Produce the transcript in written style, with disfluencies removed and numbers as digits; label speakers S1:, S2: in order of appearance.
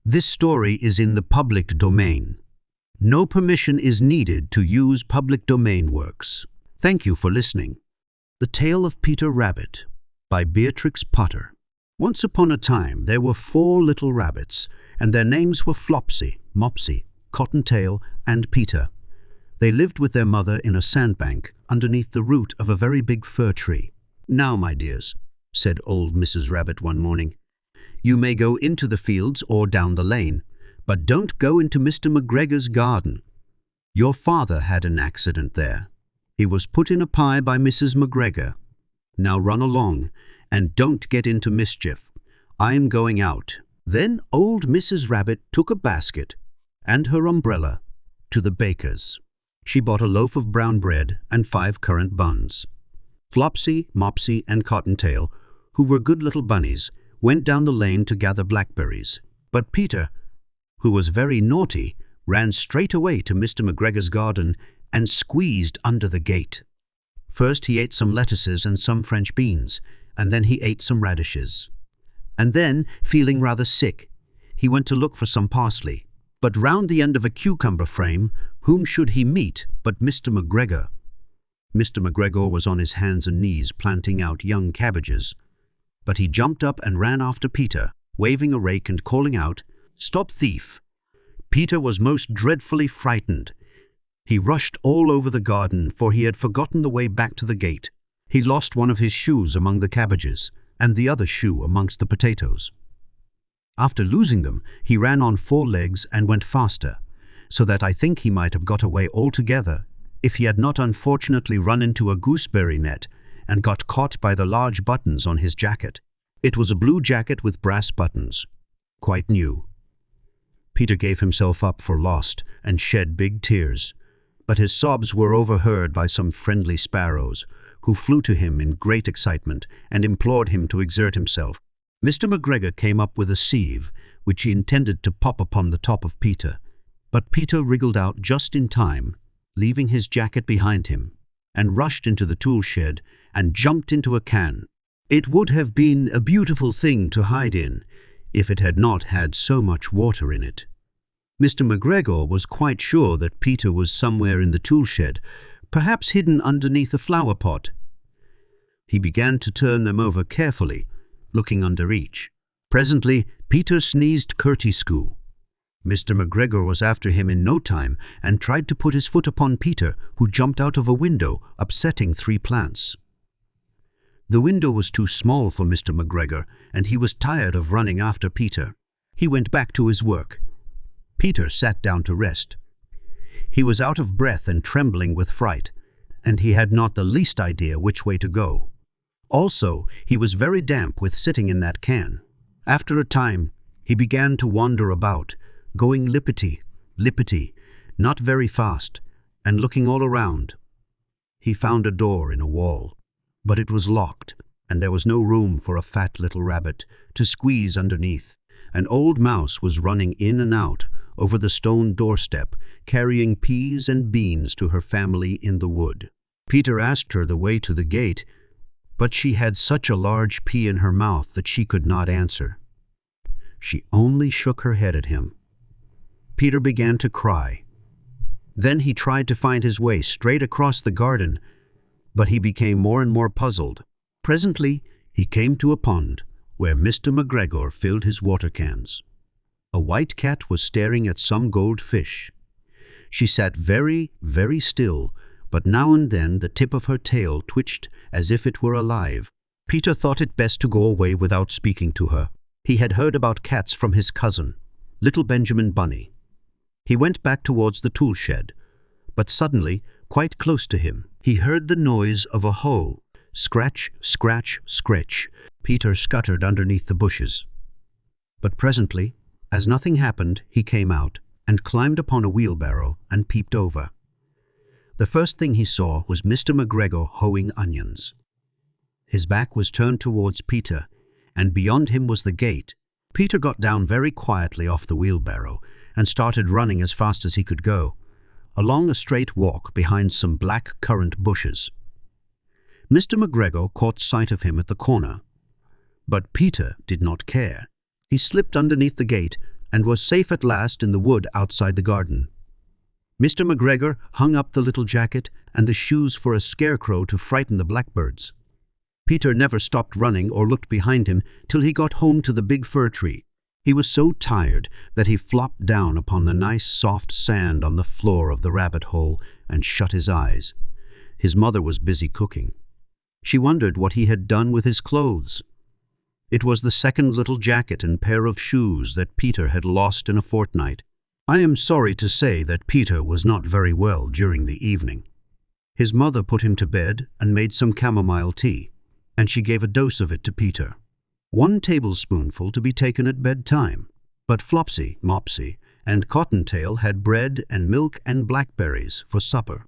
S1: This story is in the public domain. No permission is needed to use public domain works. Thank you for listening. The Tale of Peter Rabbit by Beatrix Potter. Once upon a time there were 4 little rabbits, and their names were Flopsy, Mopsy, Cottontail, and Peter. They lived with their mother in a sandbank underneath the root of a very big fir tree. "Now, my dears," said old Mrs. Rabbit one morning, "you may go into the fields or down the lane, but don't go into Mr. McGregor's garden. Your father had an accident there. He was put in a pie by Mrs. McGregor. Now run along, and don't get into mischief. I'm going out." Then old Mrs. Rabbit took a basket and her umbrella to the baker's. She bought a loaf of brown bread and 5 currant buns. Flopsy, Mopsy, and Cottontail, who were good little bunnies, went down the lane to gather blackberries. But Peter, who was very naughty, ran straight away to Mr. McGregor's garden and squeezed under the gate. First he ate some lettuces and some French beans, and then he ate some radishes. And then, feeling rather sick, he went to look for some parsley. But round the end of a cucumber frame, whom should he meet but Mr. McGregor? Mr. McGregor was on his hands and knees planting out young cabbages. But he jumped up and ran after Peter, waving a rake and calling out, "Stop, thief!" Peter was most dreadfully frightened. He rushed all over the garden, for he had forgotten the way back to the gate. He lost one of his shoes among the cabbages, and the other shoe amongst the potatoes. After losing them, he ran on 4 legs and went faster, so that I think he might have got away altogether if he had not unfortunately run into a gooseberry net and got caught by the large buttons on his jacket. It was a blue jacket with brass buttons, quite new. Peter gave himself up for lost and shed big tears, but his sobs were overheard by some friendly sparrows, who flew to him in great excitement and implored him to exert himself. Mr. McGregor came up with a sieve, which he intended to pop upon the top of Peter, but Peter wriggled out just in time, leaving his jacket behind him, and rushed into the tool shed and jumped into a can. It would have been a beautiful thing to hide in, if it had not had so much water in it. Mr. McGregor was quite sure that Peter was somewhere in the tool shed, perhaps hidden underneath a flower pot. He began to turn them over carefully, looking under each. Presently, Peter sneezed curty-scoo. Mr. McGregor was after him in no time and tried to put his foot upon Peter, who jumped out of a window, upsetting 3 plants. The window was too small for Mr. McGregor, and he was tired of running after Peter. He went back to his work. Peter sat down to rest. He was out of breath and trembling with fright, and he had not the least idea which way to go. Also, he was very damp with sitting in that can. After a time, he began to wander about, going lippity, lippity, not very fast, and looking all around. He found a door in a wall, but it was locked, and there was no room for a fat little rabbit to squeeze underneath. An old mouse was running in and out over the stone doorstep, carrying peas and beans to her family in the wood. Peter asked her the way to the gate, but she had such a large pea in her mouth that she could not answer. She only shook her head at him. Peter began to cry. Then he tried to find his way straight across the garden, but he became more and more puzzled. Presently, he came to a pond where Mr. McGregor filled his water cans. A white cat was staring at some goldfish. She sat very, very still, but now and then the tip of her tail twitched as if it were alive. Peter thought it best to go away without speaking to her. He had heard about cats from his cousin, little Benjamin Bunny. He went back towards the tool shed, but suddenly, quite close to him, he heard the noise of a hoe. Scratch, scratch, scratch. Peter scuttered underneath the bushes. But presently, as nothing happened, he came out and climbed upon a wheelbarrow and peeped over. The first thing he saw was Mr. McGregor hoeing onions. His back was turned towards Peter, and beyond him was the gate. Peter got down very quietly off the wheelbarrow and started running as fast as he could go, along a straight walk behind some black currant bushes. Mr. McGregor caught sight of him at the corner, but Peter did not care. He slipped underneath the gate and was safe at last in the wood outside the garden. Mr. McGregor hung up the little jacket and the shoes for a scarecrow to frighten the blackbirds. Peter never stopped running or looked behind him till he got home to the big fir tree. He was so tired that he flopped down upon the nice soft sand on the floor of the rabbit hole and shut his eyes. His mother was busy cooking. She wondered what he had done with his clothes. It was the second little jacket and pair of shoes that Peter had lost in a fortnight. I am sorry to say that Peter was not very well during the evening. His mother put him to bed and made some chamomile tea, and she gave a dose of it to Peter. 1 tablespoonful to be taken at bedtime. But Flopsy, Mopsy, and Cottontail had bread and milk and blackberries for supper.